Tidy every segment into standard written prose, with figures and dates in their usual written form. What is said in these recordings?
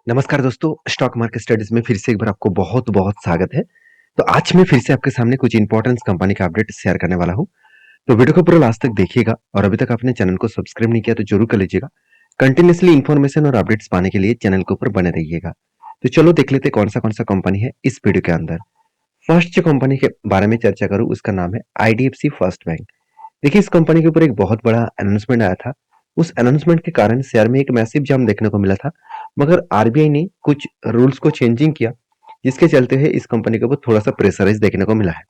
नमस्कार दोस्तों, stock market studies में फिर से एक बार आपको बहुत-बहुत स्वागत है। तो आज मैं फिर से आपके सामने कुछ इंपॉर्टेंट कंपनी का अपडेट शेयर करने वाला हूँ। तो वीडियो को पूरा लास्ट तक देखिएगा और अभी तक आपने चैनल को सब्सक्राइब नहीं किया तो जरूर कर लीजिएगा। कंटिन्यूअसली इन्फॉर्मेशन और अपडेट्स पाने के लिए चैनल के ऊपर बने रहिएगा। तो चलो देख लेते हैं कौन सा कंपनी है इस वीडियो के अंदर। फर्स्ट जो कंपनी के बारे में चर्चा करूँ उसका नाम है आईडीएफसी फर्स्ट बैंक। देखिए इस कंपनी के ऊपर एक बहुत बड़ा अनाउंसमेंट आया था। उस अनाउंसमेंट के कारण शेयर में एक मैसिव जंप देखने को मिला था, मगर आरबीआई ने कुछ रूल्स को चेंजिंग किया, जिसके चलते हुए इस कंपनी के ऊपर थोड़ा-सा प्रेशराइज़ देखने को मिला है।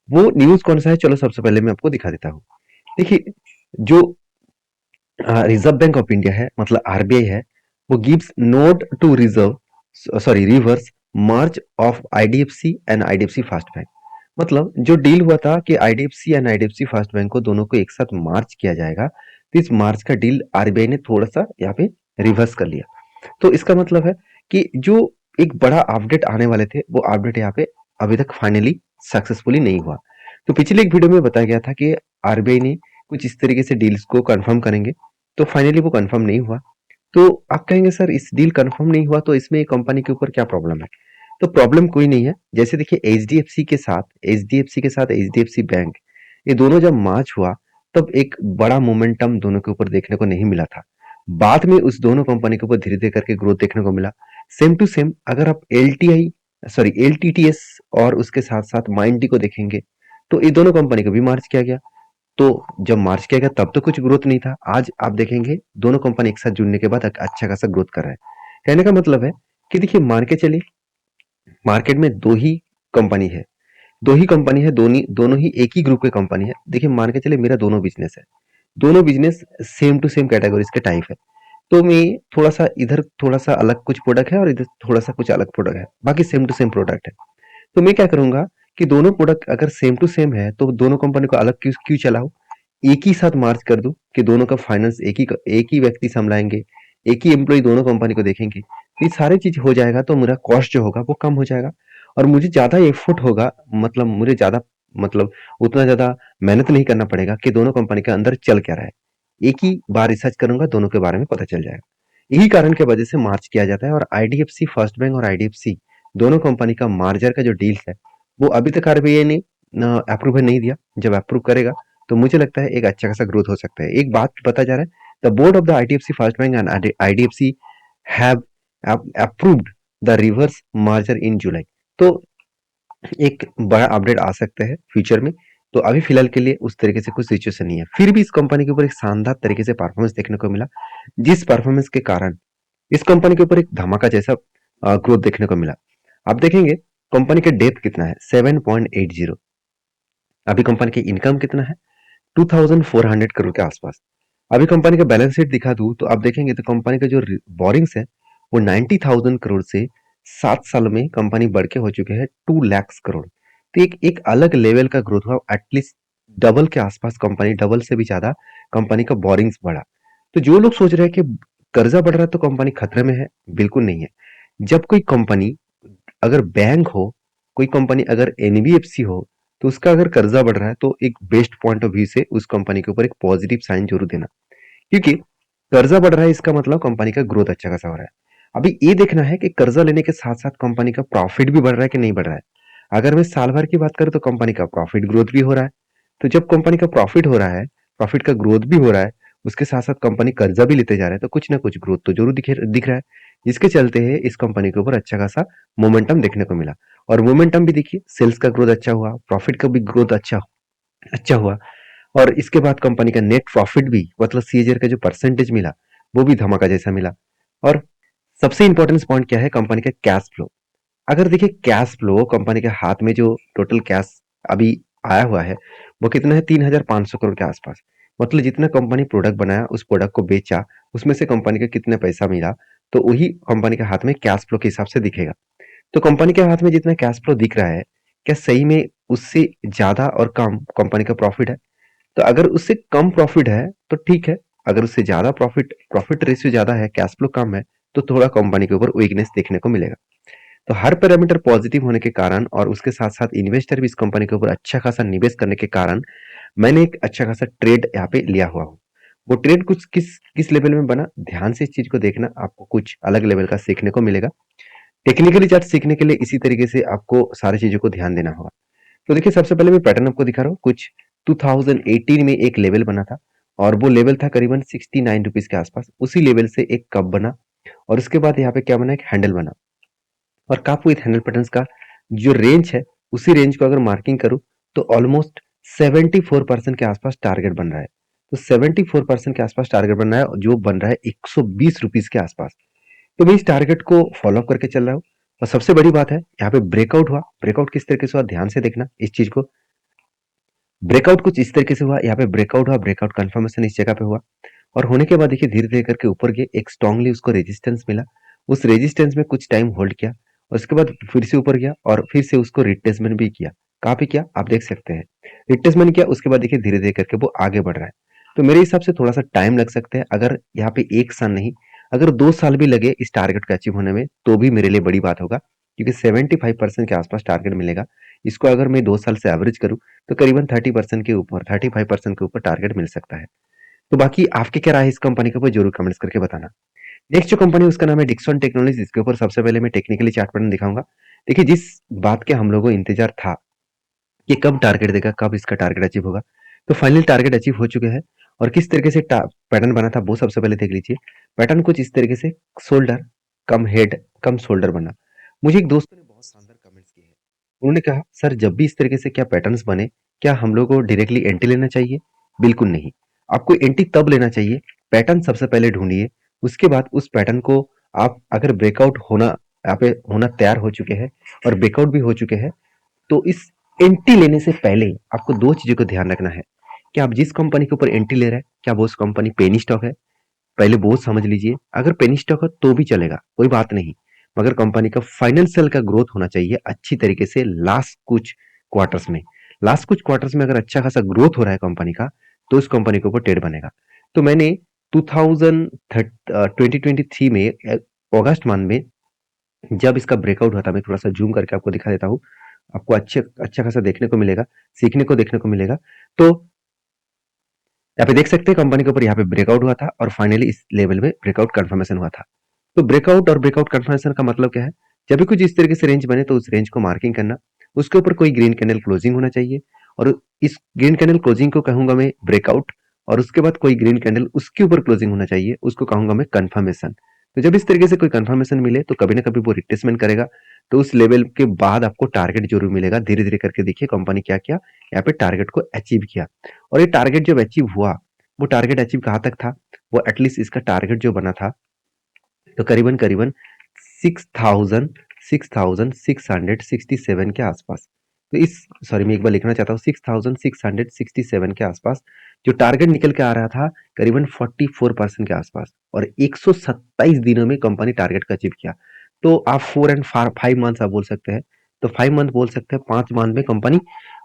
वो न्यूज़ कौन-सा है, चलो सबसे पहले मैं आपको दिखा देता हूँ। देखिए, जो रिज़र्व बैंक ऑफ इंडिया है, मतलब आरबीआई है, वो gives note to reverse merge of IDFC and IDFC first bank. मतलब जो डील हुआ था कि IDFC and IDFC first bank को दोनों को एक साथ मार्च किया जाएगा, तो इस मार्च का डील आरबीआई ने थोड़ा-सा यहाँ पे रिवर्स कर लिया। तो इसका मतलब है कि जो एक बड़ा अपडेट आने वाले थे, वो अपडेट यहाँ पे अभी तक फाइनली सक्सेसफुली नहीं हुआ। तो पिछले एक वीडियो में बताया गया था कि आरबीआई ने कुछ इस तरीके से डील्स को कंफर्म करेंगे, तो फाइनली वो कंफर्म नहीं हुआ। तो आप कहेंगे सर इस डील कंफर्म नहीं हुआ तो इसमें कंपनी के ऊपर क्या प्रॉब्लम है? तो प्रॉब्लम कोई नहीं है। जैसे देखिए एचडीएफसी के साथ एचडीएफसी बैंक, ये दोनों जब मर्ज हुआ तब एक बड़ा मोमेंटम दोनों के ऊपर देखने को नहीं मिला था। बाद में उस दोनों कंपनी के ऊपर धीरे-धीरे करके ग्रोथ देखने को मिला। सेम टू सेम अगर आप एलटीटीएस और उसके साथ-साथ माइंडटी को देखेंगे, तो ये दोनों कंपनी को भी मर्ज किया गया। तो जब मार्च किया गया तब तो कुछ ग्रोथ नहीं था। आज आप देखेंगे दोनों कंपनी एक साथ जुड़ने के बाद अच्छा खासा ग्रोथ कर रहा है। कहने का मतलब है कि देखिए मान के चलिए मार्केट में दो ही कंपनी है, दोनों ही एक ही ग्रुप के कंपनी है। देखिए मान के चलिए मेरा दोनों बिजनेस है, दोनों business same to same categories के टाइप है। तो मैं थोड़ा सा इधर थोड़ा सा अलग कुछ प्रोडक्ट है और इधर थोड़ा सा कुछ अलग प्रोडक्ट है, बाकी सेम टू सेम प्रोडक्ट है। तो मैं क्या करूंगा कि दोनों प्रोडक्ट अगर सेम टू सेम है तो दोनों कंपनी को अलग क्यों क्यों चलाऊं, एक ही साथ मार्च कर दूं कि दोनों का फाइनेंस एक ही व्यक्ति संभलाएंगे, एक ही एम्प्लॉय दोनों कंपनी को देखेंगे। ये सारी चीज हो जाएगा तो मेरा कॉस्ट जो होगा वो कम हो जाएगा और मुझे ज्यादा एफर्ट होगा, मतलब मुझे ज्यादा मतलब उतना ज्यादा मेहनत नहीं करना पड़ेगा कि दोनों कंपनी के अंदर चल क्या रहा है। एक ही बार रिसर्च करूंगा, दोनों के बारे में पता चल जाएगा। यही कारण की वजह से मार्च किया जाता है और आईडीएफसी फर्स्ट बैंक और आईडीएफसी दोनों कंपनी का मार्जर का जो डील है वो अभी तक आरबीआई ने अप्रूव नहीं दिया। जब अप्रूव करेगा तो मुझे लगता है एक अच्छा खासा ग्रोथ हो सकता है। एक बात पता जा रहा है, the board of the IDFC first bank and IDFC have approved the reverse merger in July. तो एक बड़ा अपडेट आ सकता है फ्यूचर में। तो अभी फिलहाल के लिए उस तरीके से कुछ सिचुएशन नहीं है, फिर भी इस कंपनी के ऊपर एक शानदार तरीके से परफॉर्मेंस देखने को मिला, जिस परफॉर्मेंस के कारण इस कंपनी के ऊपर एक धमाका जैसा ग्रोथ देखने को मिला। आप देखेंगे कंपनी का डेप्थ कितना है, 7.80। अभी कंपनी की इनकम कितना है, 2400 करोड़ के आसपास। अभी कंपनी का बैलेंस शीट दिखा दूं तो आप देखेंगे तो कंपनी का जो बोरिंग्स है वो 90,000 करोड़ से 7 साल में कंपनी बढ़ के हो चुके हैं 2 लाख करोड़। तो एक अलग लेवल का ग्रोथ हुआ, एटलीस्ट डबल के आसपास कंपनी, डबल से भी ज्यादा कंपनी का बोरिंग्स बढ़ा। तो जो लोग सोच रहे हैं कि कर्जा बढ़ रहा है तो कंपनी खतरे में है, बिल्कुल नहीं है। जब कोई कंपनी अगर बैंक हो, कोई कंपनी अगर एनबीएफसी हो, तो उसका अगर कर्जा बढ़ रहा है तो एक बेस्ट पॉइंट ऑफ व्यू से उस कंपनी के ऊपर एक पॉजिटिव साइन जरूर देना, क्योंकि कर्जा बढ़ रहा है इसका मतलब कंपनी का ग्रोथ अच्छा खासा हो रहा है। अभी ये देखना है कि कर्जा लेने के साथ साथ कंपनी का प्रॉफिट भी बढ़ रहा है कि नहीं बढ़ रहा है। अगर मैं साल भर की बात करूं तो कंपनी का प्रॉफिट ग्रोथ भी हो रहा है। तो जब कंपनी का प्रॉफिट हो रहा है, प्रॉफिट का ग्रोथ भी हो रहा है, उसके साथ साथ कंपनी कर्जा भी लेते जा रहा है, तो कुछ ना कुछ ग्रोथ तो जरूर दिख रहा है। जिसके चलते है इस कंपनी के ऊपर अच्छा खासा मोमेंटम देखने को मिला। और मोमेंटम भी देखिए, सेल्स का ग्रोथ अच्छा हुआ, प्रॉफिट का भी ग्रोथ अच्छा अच्छा हुआ। और इसके बाद कंपनी का नेट प्रॉफिट भी, मतलब सीएजीआर का जो परसेंटेज मिला वो भी धमाका जैसा मिला। और सबसे इंपॉर्टेंट पॉइंट क्या है, कंपनी का कैश फ्लो। अगर देखिए कैश फ्लो, कंपनी के हाथ में जो टोटल कैश अभी आया हुआ है वो कितना है, 3,500 करोड़ के आसपास। मतलब जितना कंपनी प्रोडक्ट बनाया, उस प्रोडक्ट को बेचा, उसमें से कंपनी का कितना पैसा मिला, तो वही कंपनी के हाथ में कैश फ्लो के हिसाब से दिखेगा। तो कंपनी के हाथ में जितना कैश फ्लो दिख रहा है, क्या सही में उससे ज्यादा और कम कंपनी का प्रॉफिट है? तो अगर उससे कम प्रॉफिट है तो ठीक है, अगर उससे ज्यादा प्रॉफिट प्रॉफिट रेशियो ज्यादा है, कैश फ्लो कम है, तो थोड़ा कंपनी के ऊपर वीकनेस देखने को मिलेगा। तो हर पैरामीटर पॉजिटिव होने के कारण और उसके साथ साथ इन्वेस्टर भी इस कंपनी के ऊपर अच्छा खासा निवेश करने के कारण मैंने एक अच्छा खासा ट्रेड यहाँ पे लिया हुआ हूँ। वो ट्रेड कुछ किस किस लेवल में बना, ध्यान से इस चीज को देखना, आपको कुछ अलग लेवल का सीखने को मिलेगा। टेक्निकली चार्ट सीखने के लिए इसी तरीके से आपको सारी चीजों को ध्यान देना होगा। तो देखिए सबसे पहले मैं पैटर्न आपको दिखा रहा हूँ। कुछ 2018 में एक लेवल बना था और वो लेवल था करीबन 69 रुपीज के आसपास। उसी लेवल से एक कप बना और उसके बाद यहाँ पे क्या बना, एक हैंडल बना। और कप विथ हैंडल पैटर्न्स का जो रेंज है, उसी रेंज को अगर मार्किंग करूँ तो ऑलमोस्ट 74% के आसपास टारगेट बन रहा है। तो 74% के आसपास टारगेट बन रहा है, जो बन रहा है 120 रुपीज के आसपास। तो मैं इस टारगेट को फॉलो अप करके चल रहा हूँ। और सबसे बड़ी बात है, यहाँ पे ब्रेकआउट हुआ। ब्रेकआउट किस तरीके से हुआ, ध्यान से देखना इस चीज को। ब्रेकआउट कुछ इस तरीके से हुआ, यहाँ पे ब्रेकआउट हुआ, ब्रेकआउट कंफर्मेशन इस जगह पे हुआ। और होने के बाद देखिए धीरे धीरे करके ऊपर गए, एक स्ट्रांगली उसको रेजिस्टेंस मिला। उस रेजिस्टेंस में कुछ टाइम होल्ड किया और उसके बाद फिर से ऊपर गया और फिर से उसको रिट्रेसमेंट भी किया। कहाँ पे किया आप देख सकते हैं, रिट्रेसमेंट किया। उसके बाद देखिए धीरे धीरे करके वो आगे बढ़ रहा है। तो मेरे हिसाब से थोड़ा सा टाइम लग सकता है, अगर यहाँ पे 1 साल नहीं, अगर 2 साल भी लगे इस टारगेट को अचीव होने में तो भी मेरे लिए बड़ी बात होगा, क्योंकि 75% के आसपास टारगेट मिलेगा। इसको अगर मैं 2 साल से एवरेज करूँ तो करीबन 30% के ऊपर, 35% के ऊपर टारगेट मिल सकता है। तो बाकी आपकी क्या राय है इस कंपनी के ऊपर, जरूर कमेंट्स करके बताना। नेक्स्ट जो कंपनी है उसका नाम है डिक्सन टेक्नोलॉजीज। इसके ऊपर सबसे पहले मैं टेक्निकली चार्ट पैटर्न दिखाऊंगा। देखिए जिस बात के हम लोगों को इंतजार था कि कब टारगेट देगा, कब इसका टारगेट अचीव होगा, तो फाइनली टारगेट अचीव हो चुके हैं। और किस तरीके से पैटर्न बना था वो सबसे पहले देख लीजिए। पैटर्न कुछ इस तरीके से, shoulder cum head cum shoulder बना। मुझे एक दोस्त ने बहुत शानदार कमेंट्स किए हैं। उन्होंने कहा सर जब भी इस तरीके से क्या पैटर्न्स बने, क्या हम लोग को डायरेक्टली एंट्री लेना चाहिए? बिल्कुल नहीं। आपको एंट्री तब लेना चाहिए, पैटर्न सबसे पहले ढूंढिए। उसके बाद उस पैटर्न को आप अगर ब्रेकआउट होना, यहाँ पे होना तैयार हो चुके हैं और ब्रेकआउट भी हो चुके हैं, तो इस एंट्री लेने से पहले आपको दो चीजों को ध्यान रखना है कि आप जिस कंपनी के ऊपर एंट्री ले रहे हैं, क्या वो उस कंपनी पेनी स्टॉक है? पहले वो समझ लीजिए। अगर पेनी स्टॉक है तो भी चलेगा, कोई बात नहीं, मगर कंपनी का फाइनेंशियल का ग्रोथ होना चाहिए अच्छी तरीके से। लास्ट कुछ क्वार्टर्स में अगर अच्छा खासा ग्रोथ हो रहा है कंपनी का, तो उस कंपनी के ऊपर ट्रेड बनेगा। तो मैंने 2023 में अगस्त मंथ में जब इसका ब्रेकआउट हुआ था, मैं थोड़ा सा जूम करके आपको दिखा देता हूँ, आपको अच्छा खासा देखने को मिलेगा, सीखने को देखने को मिलेगा। तो यहाँ पे देख सकते हैं कंपनी के ऊपर यहाँ पे ब्रेकआउट हुआ था और फाइनली इस लेवल में ब्रेकआउट कंफर्मेशन हुआ था। तो ब्रेकआउट और ब्रेकआउट कंफर्मेशन का मतलब क्या है, जब भी कुछ इस तरीके से रेंज बने तो उस रेंज को मार्किंग करना, उसके ऊपर कोई ग्रीन कैंडल क्लोजिंग होना चाहिए और इस ग्रीन कैंडल क्लोजिंग को कहूंगा मैं ब्रेकआउट, और उसके बाद कोई ग्रीन कैंडल उसके ऊपर क्लोजिंग होना चाहिए, उसको कहूंगा मैं कंफर्मेशन। तो जब इस तरीके से कोई कंफर्मेशन मिले तो कभी ना कभी वो रिट्रेसमेंट करेगा, तो उस लेवल के बाद आपको टारगेट जरूर मिलेगा। धीरे धीरे करके देखिए कंपनी क्या किया, यहाँ पे टारगेट को अचीव किया। और ये टारगेट जब अचीव हुआ, वो टारगेट अचीव कहाँ तक था, वो एटलीस्ट इसका टारगेट जो बना था तो करीबन करीबन 6667 के आसपास। तो इस, सॉरी मैं एक बार लिखना चाहता हूँ, 6667 के आसपास जो टारगेट निकल के आ रहा था, करीबन 44% के आसपास। और 127 दिनों में कंपनी टारगेट का अचीव किया। तो आप 4 and 5 मंथ्स आप बोल सकते हैं, तो 5 मंथ बोल सकते हैं, 5 मंथ में कंपनी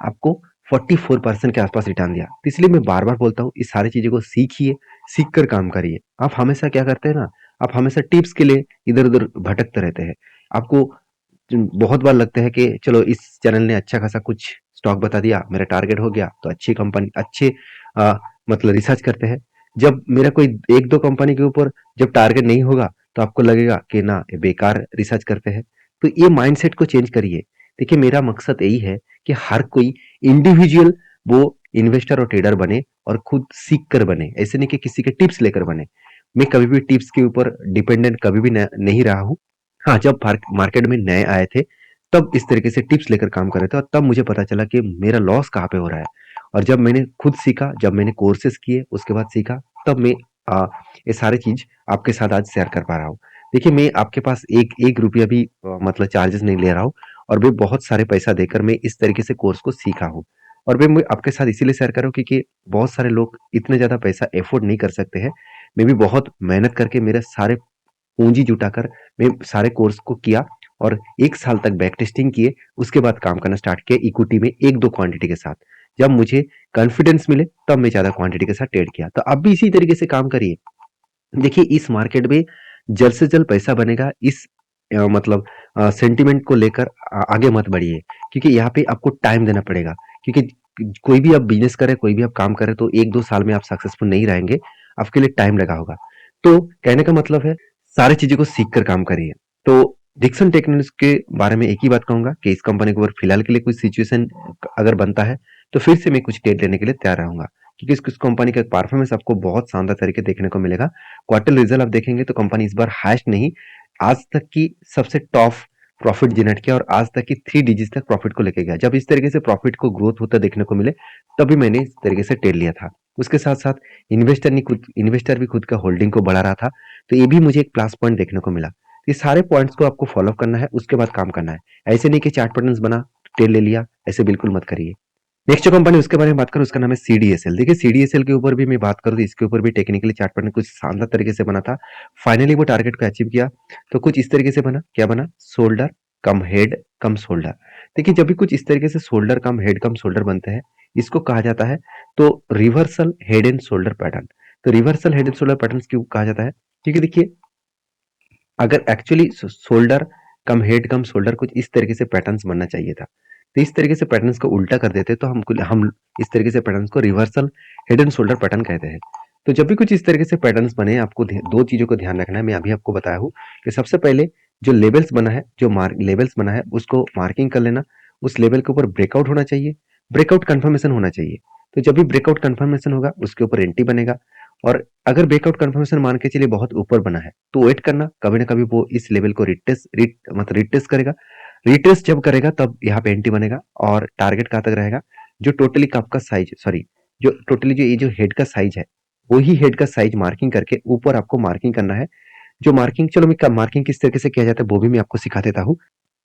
आपको 44% के आसपास रिटर्न दिया। तो इसलिए मैं बार बार बोलता हूँ इस सारी चीजों को सीखिए, सीख कर काम करिए। आप हमेशा क्या करते हैं ना, आप हमेशा टिप्स के लिए इधर उधर भटकते रहते हैं। आपको बहुत बार लगता है कि चलो इस चैनल ने अच्छा खासा कुछ स्टॉक बता दिया, मेरा टारगेट हो गया, तो अच्छी कंपनी अच्छे आ, मतलब रिसर्च करते हैं। जब मेरा कोई एक दो कंपनी के ऊपर जब टारगेट नहीं होगा तो आपको लगेगा कि ना ये बेकार रिसर्च करते हैं। तो ये माइंडसेट को चेंज करिए। देखिए मेरा मकसद यही है कि हर कोई इंडिविजुअल वो इन्वेस्टर और ट्रेडर बने और खुद सीख कर बने, ऐसे नहीं कि किसी के टिप्स लेकर बने। मैं कभी भी टिप्स के ऊपर डिपेंडेंट कभी भी नहीं रहा हूँ। हाँ, जब मार्केट में नए आए थे तब इस तरीके से टिप्स लेकर काम कर रहे थे और तब मुझे पता चला कि मेरा लॉस कहाँ पे हो रहा है। और जब मैंने खुद सीखा, जब मैंने कोर्सेज किए, उसके बाद सीखा, तब मैं ये सारी चीज आपके साथ आज शेयर कर पा रहा हूँ। देखिए मैं आपके पास एक एक रुपया भी मतलब चार्जेस नहीं ले रहा हूँ, और मैं बहुत सारे पैसा देकर मैं इस तरीके से कोर्स को सीखा हूँ। और मैं आपके साथ इसीलिए शेयर कर रहा हूँ क्योंकि बहुत सारे लोग इतने ज्यादा पैसा एफोर्ड नहीं कर सकते हैं। मैं भी बहुत मेहनत करके मेरे सारे पूंजी जुटाकर मैं सारे कोर्स को किया और 1 साल तक बैक टेस्टिंग किए, उसके बाद काम करना स्टार्ट किया इक्विटी में एक दो क्वांटिटी के साथ। जब मुझे कॉन्फिडेंस मिले तब मैं ज्यादा क्वांटिटी के साथ ट्रेड किया। तो आप भी इसी तरीके से काम करिए। देखिए इस मार्केट में जल्द से जल्द पैसा बनेगा, इस मतलब सेंटिमेंट को लेकर आगे मत बढ़िए, क्योंकि यहाँ पे आपको टाइम देना पड़ेगा। क्योंकि कोई भी आप बिजनेस करें, कोई भी आप काम करें तो 1-2 साल में आप सक्सेसफुल नहीं रहेंगे। आपके लिए टाइम लगा होगा। तो कहने का मतलब है सारी चीज़ों को सीख कर काम करिए। तो डिक्सन टेक्नोलॉजीज़ के बारे में एक ही बात कहूँगा कि इस कंपनी के ऊपर फिलहाल के लिए कुछ सिचुएशन अगर बनता है, तो फिर से मैं कुछ ट्रेड लेने के लिए तैयार रहूँगा। क्योंकि इस कंपनी का परफॉर्मेंस आपको बहुत शानदार तरीके देखने को मिलेगा। क्वार्टर रिजल्ट आप देखेंगे तो कंपनी इस बार हाईएस्ट नहीं, आज तक की सबसे टॉप प्रॉफिट जनरेट किया और आज तक की 3 डिजिट्स तक प्रॉफिट को लेके गया। जब इस तरीके से प्रॉफिट को ग्रोथ होता देखने को मिले, तभी मैंने इस तरीके से ट्रेड लिया था। उसके साथ-साथ इन्वेस्टर भी खुद का होल्डिंग को बढ़ा रहा था, तो ये भी मुझे एक प्लस पॉइंट देखने को मिला। ये सारे पॉइंट्स को आपको फॉलो करना है, उसके बाद काम करना है। ऐसे नहीं कि चार्ट पैटर्न्स बना, ट्रेड ले लिया, ऐसे बिल्कुल मत करिए। नेक्स्ट जो कंपनी उसके बारे में बात करूँ उसका नाम है सीडीएसएल। देखिए सीडीएसएल के ऊपर भी मैं बात करूँ तो इसके ऊपर भी टेक्निकली चार्ट पैटर्न कुछ शानदार तरीके से बना था। फाइनली वो टारगेट को अचीव किया तो कुछ इस तरीके से बना, क्या बना? Shoulder cum head cum shoulder. देखिए जब भी कुछ इस तरीके से shoulder cum head cum shoulder बनते हैं, इसको कहा जाता है तो reversal head and shoulder pattern. तो reversal head and shoulder pattern क्यों कहा जाता है? क्योंकि देखिए अगर actually shoulder cum head cum shoulder कुछ इस तरीके से पैटर्न्स बनना चाहिए था, तो इस तरीके से पैटर्न्स को उल्टा कर देते तो हम इस तरीके से पैटर्न्स को reversal head and shoulder pattern कहते हैं। तो जब भी कुछ इस तरीके से पैटर्न्स बने आपको दो चीजों को ध्यान रखना है। मैं अभी आपको बताया हूँ कि सबसे पहले जो लेवल्स बना है जो लेवल्स बना है उसको मार्किंग कर लेना। उस लेवल के ऊपर ब्रेकआउट होना चाहिए, ब्रेकआउट कंफर्मेशन होना चाहिए। तो जब भी ब्रेकआउट कंफर्मेशन होगा उसके ऊपर एंट्री बनेगा। और अगर ब्रेकआउट कंफर्मेशन मान के चलिए बहुत ऊपर बना है तो वेट करना, कभी ना कभी वो इस लेवल को मतलब रिटेस्ट करेगा। रिटेस्ट जब करेगा तब यहाँ पे एंट्री बनेगा और टारगेट कहाँ तक रहेगा? जो टोटली कप का साइज सॉरी जो टोटली जो ये जो हेड का साइज है वही हेड का साइज मार्किंग करके ऊपर आपको मार्किंग करना है। जो मार्किंग चलो मैं मार्किंग किस तरीके से किया जाता है वो भी मैं आपको सिखा देता हूँ,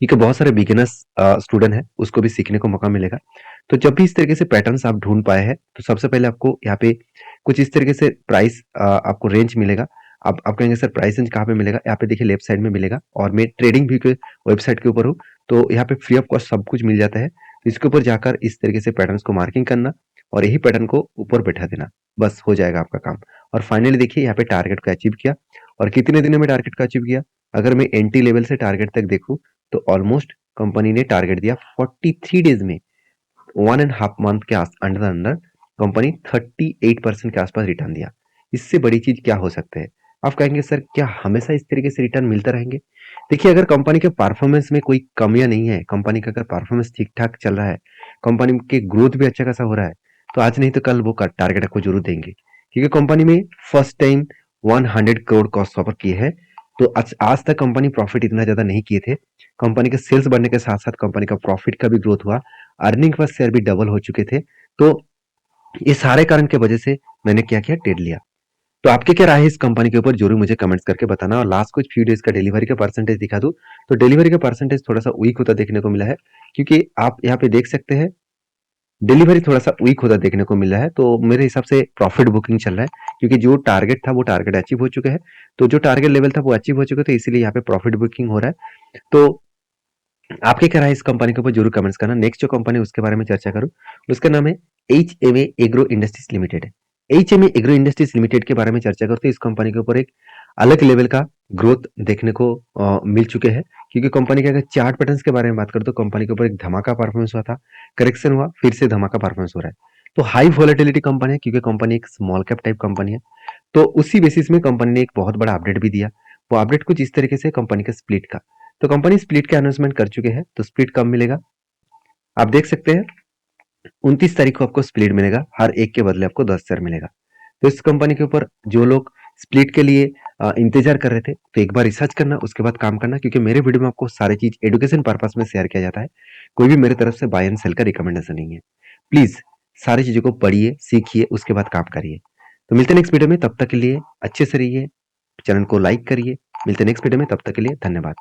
क्योंकि बहुत सारे बिगिनर्स स्टूडेंट हैं उसको भी सीखने को मौका मिलेगा। तो जब भी इस तरीके से पैटर्न्स आप ढूंढ पाए हैं तो सबसे पहले आपको यहाँ पे कुछ इस तरीके से प्राइस आपको रेंज मिलेगा। आप कहेंगे सर प्राइस रेंज कहाँ पे मिलेगा? यहाँ पे देखिए लेफ्ट साइड में मिलेगा और मैं ट्रेडिंग व्यू के वेबसाइट के ऊपर हूँ, तो यहाँ पे फ्री ऑफ कॉस्ट सब कुछ मिल जाता है। तो इसके ऊपर जाकर इस तरीके से पैटर्न्स को मार्किंग करना और यही पैटर्न को ऊपर बैठा देना, बस हो जाएगा आपका काम। और फाइनली देखिए यहाँ पे टारगेट को अचीव किया। और कितने दिनों में टारगेट को अचीव किया? अगर मैं एंट्री लेवल से टारगेट तक देखूँ तो ऑलमोस्ट कंपनी ने टारगेट दिया 43 डेज में, 1.5 मंथ के अंदर कंपनी 38% के आसपास रिटर्न दिया। इससे बड़ी चीज क्या हो सकते हैं? आप कहेंगे सर क्या हमेशा इस तरीके से रिटर्न मिलते रहेंगे? देखिए अगर कंपनी के परफॉर्मेंस में कोई कमियां नहीं है, कंपनी का अगर परफॉर्मेंस ठीक ठाक चल रहा है, कंपनी के ग्रोथ भी अच्छा खासा हो रहा है, तो आज नहीं तो कल वो टारगेट आपको जरूर देंगे। क्योंकि कंपनी में first time 100 crore cost offer किए हैं। तो आज तक कंपनी प्रॉफिट इतना ज्यादा नहीं किए थे। कंपनी के सेल्स बढ़ने के साथ साथ कंपनी का प्रॉफिट का भी ग्रोथ हुआ, अर्निंग पर शेयर भी डबल हो चुके थे। तो ये सारे कारण की वजह से मैंने क्या किया, ट्रेड लिया। तो आपके क्या राय है इस कंपनी के ऊपर जरूर मुझे कमेंट्स करके बताना। और लास्ट कुछ फ्यू डेज का डिलीवरी का परसेंटेज दिखा दूं तो डिलीवरी का परसेंटेज थोड़ा सा वीक होता देखने को मिला है, क्योंकि आप यहाँ पे देख सकते हैं डिलीवरी थोड़ा सा वीक होता देखने को मिला है। तो मेरे हिसाब से प्रॉफिट बुकिंग चल रहा है, क्योंकि जो टारगेट था वो टारगेट अचीव हो चुके हैं। तो जो टारगेट लेवल था वो अचीव हो चुके थे, इसीलिए यहाँ पे प्रॉफिट बुकिंग हो रहा है। तो आपके क्या राय है इस कंपनी के ऊपर जरूर कमेंट्स करना। नेक्स्ट जो कंपनी उसके बारे में चर्चा करूं उसका नाम है HMA agro industries limited. HMA agro industries limited के बारे में चर्चा करते हैं। इस कंपनी के ऊपर एक अलग लेवल का ग्रोथ देखने को मिल चुके हैं, क्योंकि कंपनी के अगर चार्ट पैटर्न्स के बारे में बात करें तो कंपनी के ऊपर एक धमाका परफॉर्मेंस हुआ था, करेक्शन हुआ, फिर से धमाका परफॉर्मेंस हो रहा है। तो हाई वोलेटिलिटी कंपनी है, क्योंकि कंपनी एक स्मॉल कैप टाइप कंपनी है। तो उसी बेसिस में कंपनी ने एक बहुत बड़ा अपडेट भी दिया। वो अपडेट कुछ इस तरीके से कंपनी के स्प्लिट का, तो कंपनी स्प्लिट के अनाउंसमेंट कर चुके हैं। तो स्प्लिट कब मिलेगा आप देख सकते हैं, 29 तारीख को आपको स्प्लिट मिलेगा, हर एक के बदले आपको 10 शेयर मिलेगा। तो इस कंपनी के ऊपर जो लोग स्प्लिट के लिए इंतजार कर रहे थे तो एक बार रिसर्च करना, उसके बाद काम करना, क्योंकि मेरे वीडियो में आपको सारी चीज एडुकेशन पर्पस में शेयर किया जाता है। कोई भी मेरे तरफ से बाय एंड सेल का रिकमेंडेशन नहीं है। प्लीज सारी चीजों को पढ़िए, सीखिए, उसके बाद काम करिए। तो मिलते हैं नेक्स्ट वीडियो में, तब तक के लिए अच्छे से रहिए, चैनल को लाइक करिए। मिलते हैं नेक्स्ट वीडियो में, तब तक के लिए धन्यवाद।